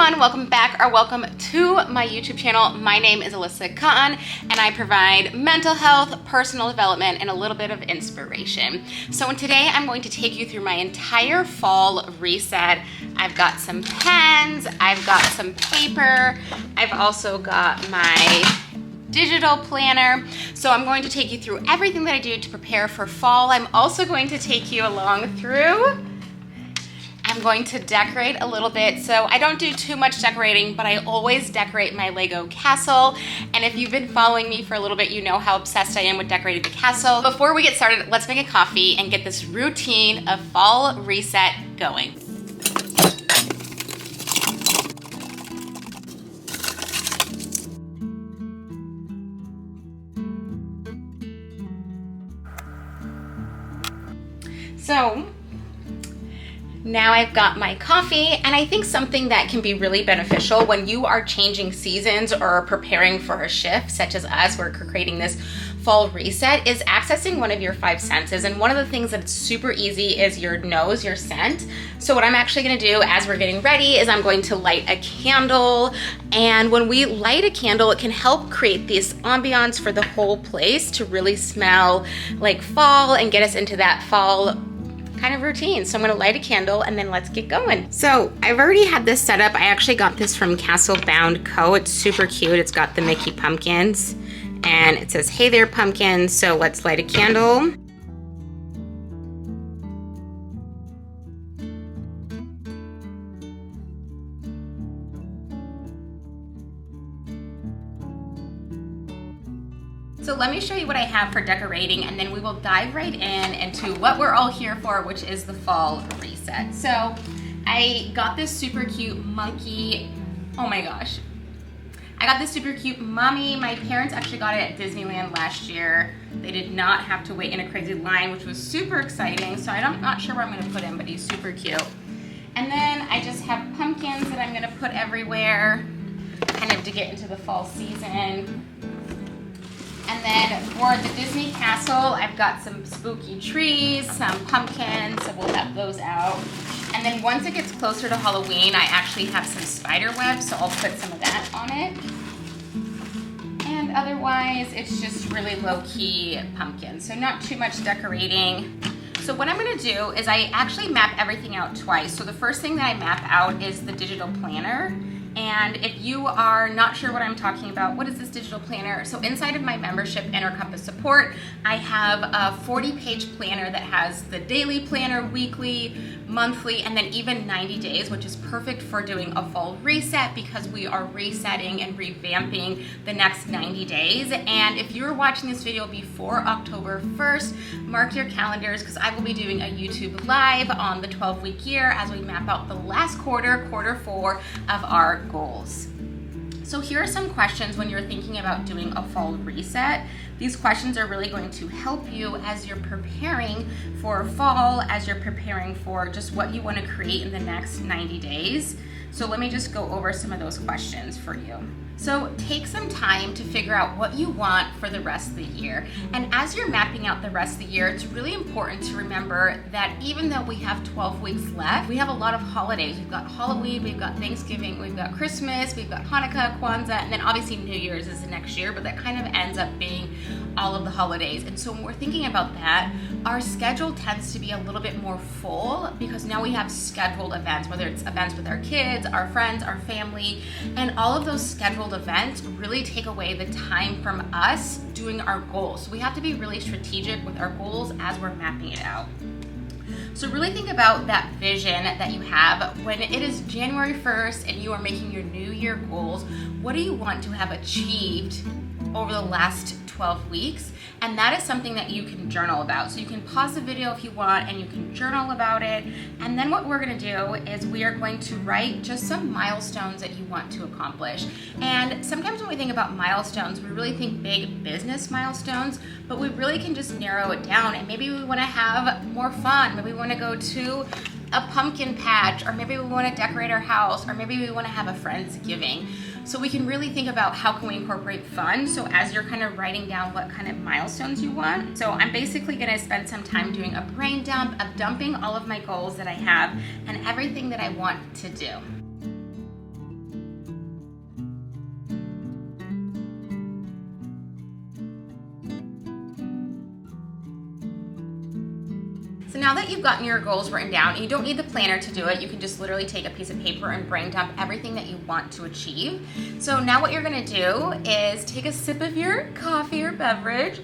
everyone, welcome back or welcome to my YouTube channel. My name is Alyssa Cotten and I provide mental health, personal development, and a little bit of inspiration. So today I'm going to take you through my entire fall reset. I've got some pens, I've got some paper, I've also got my digital planner. So I'm going to take you through everything that I do to prepare for fall. I'm also going to take you along through. I'm going to decorate a little bit. So I don't do too much decorating, but I always decorate my Lego castle. And if you've been following me for a little bit, you know how obsessed I am with decorating the castle. Before we get started, let's make a coffee and get this routine of fall reset going. So now I've got my coffee, and I think something that can be really beneficial when you are changing seasons or preparing for a shift, such as us, we're creating this fall reset, is accessing one of your five senses. And one of the things that's super easy is your nose, your scent. So what I'm actually gonna do as we're getting ready is I'm going to light a candle. And when we light a candle, it can help create this ambiance for the whole place to really smell like fall and get us into that fall kind of routine. So I'm gonna light a candle and then let's get going. So I've already had this set up. I actually got this from Castle Bound Co. It's super cute. It's got the Mickey pumpkins and it says, "Hey there, pumpkins." So let's light a candle. So let me show you what I have for decorating, and then we will dive right into what we're all here for, which is the fall reset. So I got this super cute monkey. Oh my gosh. I got this super cute mummy. My parents actually got it at Disneyland last year. They did not have to wait in a crazy line, which was super exciting. So I'm not sure where I'm gonna put him, but he's super cute. And then I just have pumpkins that I'm gonna put everywhere, kind of to get into the fall season. And then for the Disney castle, I've got some spooky trees, some pumpkins, so we'll have those out. And then once it gets closer to Halloween, I actually have some spider webs, so I'll put some of that on it. And otherwise, it's just really low-key pumpkin, so not too much decorating. So what I'm gonna do is I actually map everything out twice. So the first thing that I map out is the digital planner. And if you are not sure what I'm talking about, what is this digital planner? So inside of my membership, Inner Compass Support, I have a 40-page planner that has the daily planner, weekly, monthly, and then even 90 days, which is perfect for doing a fall reset because we are resetting and revamping the next 90 days. And if you're watching this video before October 1st, mark your calendars because I will be doing a YouTube live on the 12-week year as we map out the last quarter, quarter 4 of our goals. So here are some questions when you're thinking about doing a fall reset. These questions are really going to help you as you're preparing for fall, as you're preparing for just what you want to create in the next 90 days. So let me just go over some of those questions for you. So take some time to figure out what you want for the rest of the year. And as you're mapping out the rest of the year, it's really important to remember that even though we have 12 weeks left, we have a lot of holidays. We've got Halloween, we've got Thanksgiving, we've got Christmas, we've got Hanukkah, Kwanzaa, and then obviously New Year's is the next year, but that kind of ends up being all of the holidays. And so when we're thinking about that, our schedule tends to be a little bit more full because now we have scheduled events, whether it's events with our kids, our friends, our family, and all of those scheduled events really take away the time from us doing our goals. So we have to be really strategic with our goals as we're mapping it out. So really think about that vision that you have when it is January 1st and you are making your New Year goals. What do you want to have achieved over the last 12 weeks? And that is something that you can journal about. So you can pause the video if you want and you can journal about it. And then what we're gonna do is we are going to write just some milestones that you want to accomplish. And sometimes when we think about milestones, we really think big business milestones, but we really can just narrow it down. And maybe we wanna have more fun. Maybe we wanna go to a pumpkin patch, or maybe we wanna decorate our house, or maybe we wanna have a Friendsgiving. So we can really think about how can we incorporate fun. So as you're kind of writing down what kind of milestones you want. So I'm basically gonna spend some time doing a brain dump of dumping all of my goals that I have and everything that I want to do. now that you've gotten your goals written down, you don't need the planner to do it. You can just literally take a piece of paper and brain dump everything that you want to achieve. So now what you're gonna do is take a sip of your coffee or beverage.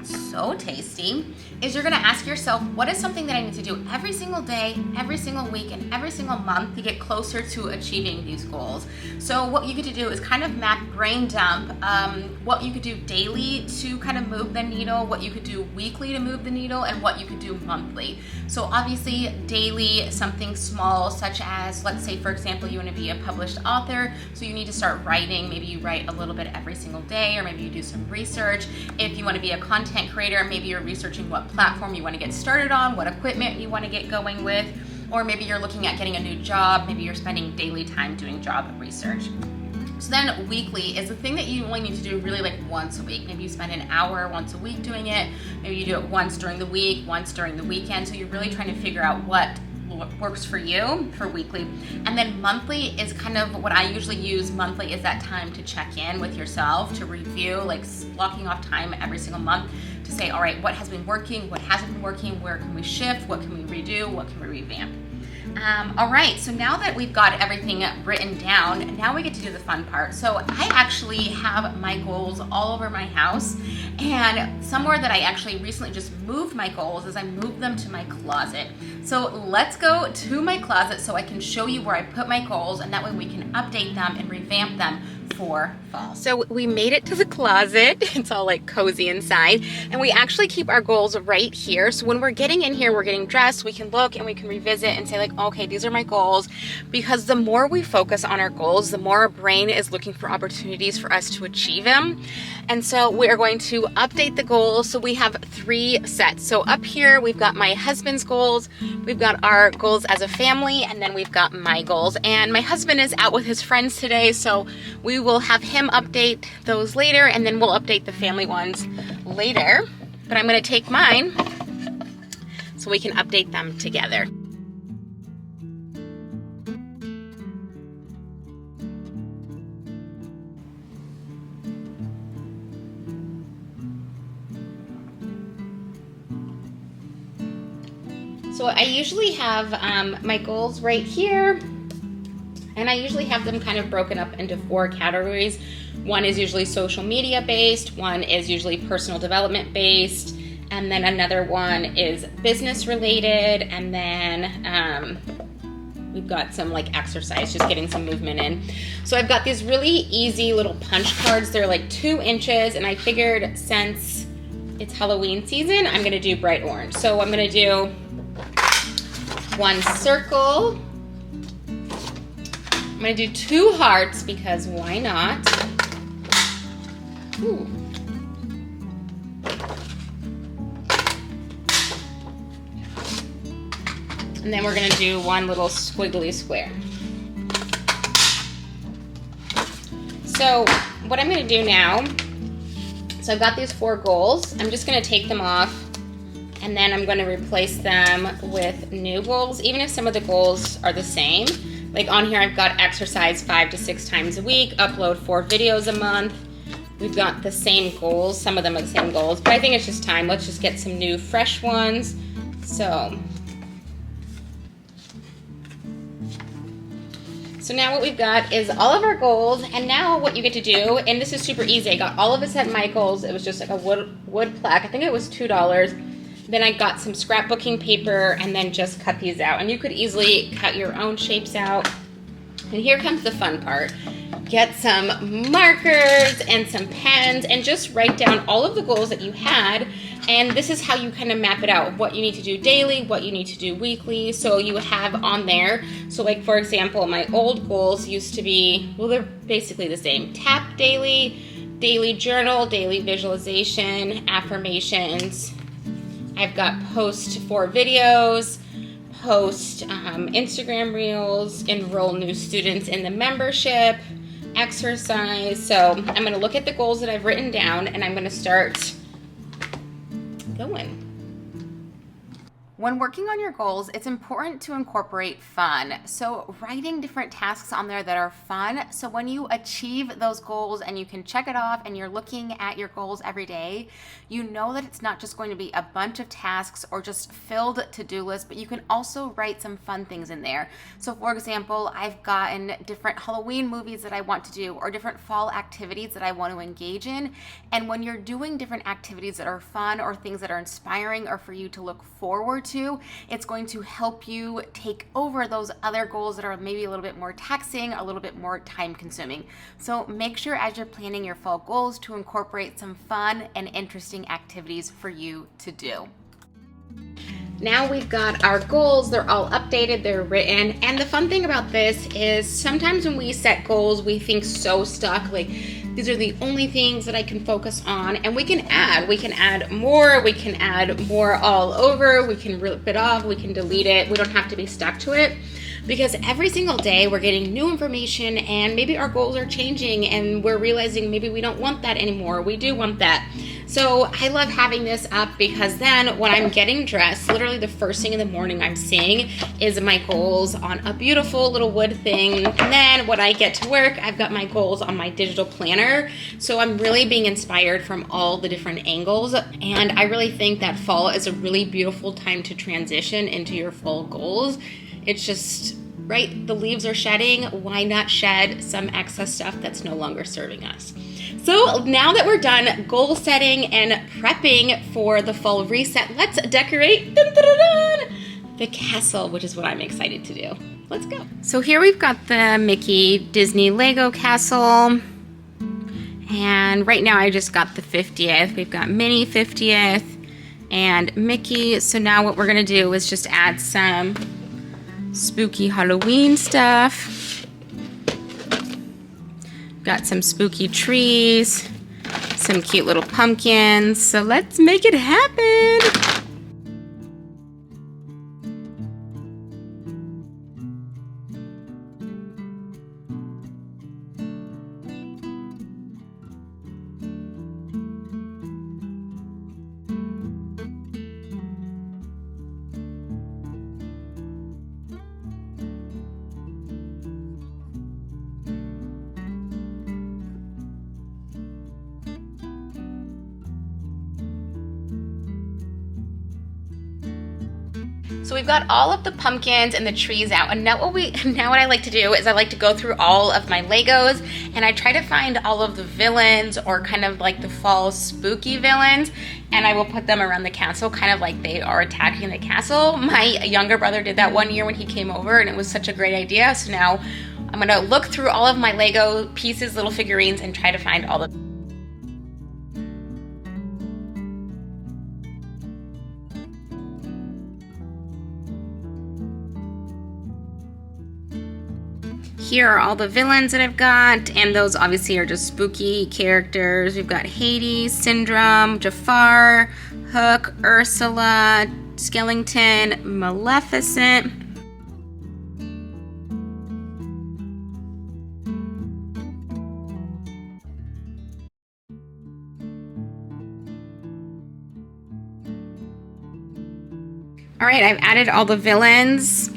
So tasty. Is you're gonna ask yourself, what is something that I need to do every single day, every single week, and every single month to get closer to achieving these goals? So what you get to do is kind of map, brain dump, what you could do daily to kind of move the needle, what you could do weekly to move the needle, and what you could do monthly. So obviously daily, something small, such as, let's say for example, you wanna be a published author, so you need to start writing. Maybe you write a little bit every single day, or maybe you do some research. If you wanna be a content creator, maybe you're researching what platform you want to get started on, what equipment you want to get going with, or maybe you're looking at getting a new job, maybe you're spending daily time doing job research. So then weekly is the thing that you only need to do really like once a week. Maybe you spend an hour once a week doing it, maybe you do it once during the week, once during the weekend, so you're really trying to figure out what works for you for weekly. And then monthly is kind of what I usually use. Monthly is that time to check in with yourself, to review, like blocking off time every single month to say, all right, what has been working, what hasn't been working, where can we shift, what can we redo, what can we revamp? All right, so now that we've got everything written down, now we get to do the fun part. So I actually have my goals all over my house, and somewhere that I actually recently just moved my goals is I moved them to my closet. So let's go to my closet so I can show you where I put my goals, and that way we can update them and revamp them for fall. So we made it to the closet. It's all like cozy inside, and we actually keep our goals right here. So when we're getting in here, we're getting dressed, we can look and we can revisit and say like, okay, these are my goals, because the more we focus on our goals, the more our brain is looking for opportunities for us to achieve them. And so we are going to update the goals. So we have 3 sets. So up here, we've got my husband's goals, we've got our goals as a family, and then we've got my goals. And my husband is out with his friends today, so we will have him update those later, and then we'll update the family ones later. But I'm gonna take mine so we can update them together. So I usually have my goals right here, and I usually have them kind of broken up into 4 categories. One is usually social media based, one is usually personal development based, and then another one is business related, and then we've got some like exercise, just getting some movement in. So I've got these really easy little punch cards. They're like 2 inches, and I figured since it's Halloween season, I'm gonna do bright orange. So I'm gonna do 1 circle. I'm gonna do 2 hearts because why not? Ooh. And then we're gonna do 1 little squiggly square. So what I'm gonna do now, so I've got these 4 goals. I'm just gonna take them off, and then I'm going to replace them with new goals, even if some of the goals are the same. Like on here, I've got exercise 5 to 6 times a week, upload 4 videos a month. We've got the same goals. Some of them are the same goals, but I think it's just time. Let's just get some new, fresh ones. So now what we've got is all of our goals, and now what you get to do, and this is super easy. I got all of us at Michael's. It was just like a wood plaque. I think it was $2. Then I got some scrapbooking paper and then just cut these out. And you could easily cut your own shapes out. And here comes the fun part. Get some markers and some pens and just write down all of the goals that you had. And this is how you kind of map it out. What you need to do daily, what you need to do weekly. So you have on there. So like for example, my old goals used to be, well, they're basically the same. Tap daily, daily journal, daily visualization, affirmations. I've got post 4 videos, post Instagram reels, enroll new students in the membership, exercise. So I'm gonna look at the goals that I've written down, and I'm gonna start going. When working on your goals, it's important to incorporate fun. So writing different tasks on there that are fun. So when you achieve those goals and you can check it off and you're looking at your goals every day, you know that it's not just going to be a bunch of tasks or just filled to-do lists, but you can also write some fun things in there. So for example, I've gotten different Halloween movies that I want to do or different fall activities that I want to engage in. And when you're doing different activities that are fun or things that are inspiring or for you to look forward to, it's going to help you take over those other goals that are maybe a little bit more taxing, a little bit more time consuming. So make sure as you're planning your fall goals to incorporate some fun and interesting activities for you to do. Now we've got our goals, they're all updated, they're written, and the fun thing about this is sometimes when we set goals, we think so stuck, like these are the only things that I can focus on, and we can add more all over, we can rip it off, we can delete it, we don't have to be stuck to it. Because every single day we're getting new information and maybe our goals are changing and we're realizing maybe we don't want that anymore, we do want that. So I love having this up because then when I'm getting dressed, literally the first thing in the morning I'm seeing is my goals on a beautiful little wood thing. And then when I get to work, I've got my goals on my digital planner. So I'm really being inspired from all the different angles. And I really think that fall is a really beautiful time to transition into your fall goals. It's just, right, the leaves are shedding. Why not shed some excess stuff that's no longer serving us? So now that we're done goal setting and prepping for the fall reset, let's decorate the castle, which is what I'm excited to do. Let's go. So here we've got the Mickey Disney Lego castle. And right now I just got the 50th. We've got Minnie 50th and Mickey. So now what we're gonna do is just add some spooky Halloween stuff. Got some spooky trees, some cute little pumpkins. So let's make it happen. So we've got all of the pumpkins and the trees out, and now what I like to do is I like to go through all of my Legos and I try to find all of the villains or kind of like the fall spooky villains, and I will put them around the castle kind of like they are attacking the castle. My younger brother did that one year when he came over and it was such a great idea. So now I'm gonna look through all of my Lego pieces, little figurines, and try to find all the Here are all the villains that I've got, and those obviously are just spooky characters. We've got Hades, Syndrome, Jafar, Hook, Ursula, Skellington, Maleficent. All right, I've added all the villains.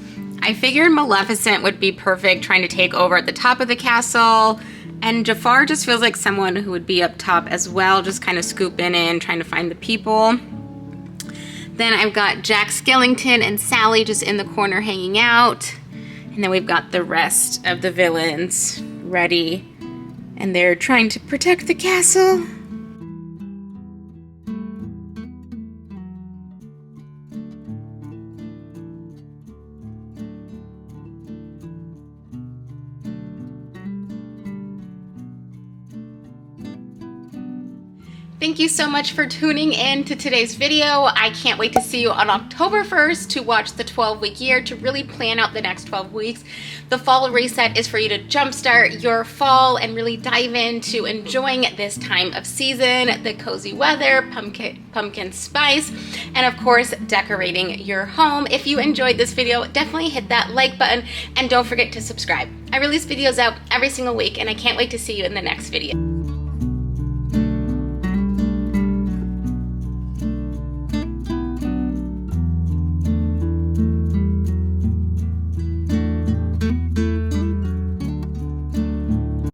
I figured Maleficent would be perfect trying to take over at the top of the castle, and Jafar just feels like someone who would be up top as well, just kind of scooping in, trying to find the people. Then I've got Jack Skellington and Sally just in the corner hanging out, and then we've got the rest of the villains ready, and they're trying to protect the castle. Thank you so much for tuning in to today's video. I can't wait to see you on October 1st to watch the 12-week year, to really plan out the next 12 weeks. The fall reset is for you to jumpstart your fall and really dive into enjoying this time of season, the cozy weather, pumpkin spice, and of course, decorating your home. If you enjoyed this video, definitely hit that like button and don't forget to subscribe. I release videos out every single week and I can't wait to see you in the next video.